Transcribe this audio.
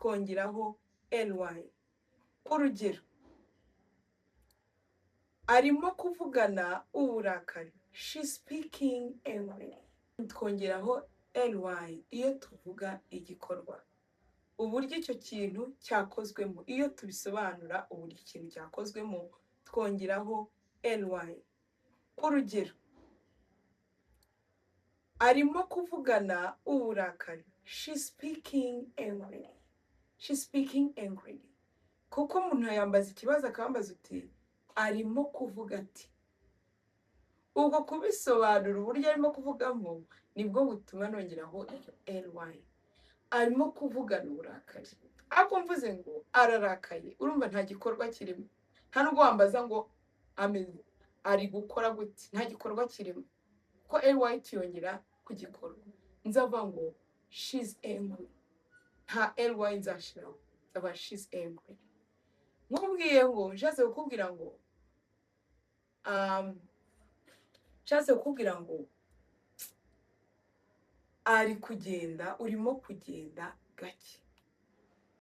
twongeraho ly. Urugero, arimo kuvugana uburakari, she's speaking angrily. Twongeraho ly iyo tuvuga igikorwa, uburyo icyo kintu cyakozwemo. Iyo tubisobanura uburyo ikintu cyakozwemo twongeraho ly. Urugero, arimo kuvugana uburakari, she's speaking angrily. She's speaking angrily. Kuko umuntu yambaza ikibazo akambaza uti arimo kuvuga ati, ubwo kubisobanura uburyo arimo kuvugamo nibwo butuma nongeraho ly. Arimo kuvugana uburakari, ariko mvuze ngo ararakaye, urumva nta gikorwa kirimo. Nta nubwo wambaza ngo ameze ari gukora gute, nta gikorwa kirimo, ko ly tuyongera ku gikorwa. Nzava ngo she's angry, nta ly nzashiraho, nzava she's angry. Nkubwiye ngo nshatse kukubwira ngo ari kugenda, urimo kugenda gake.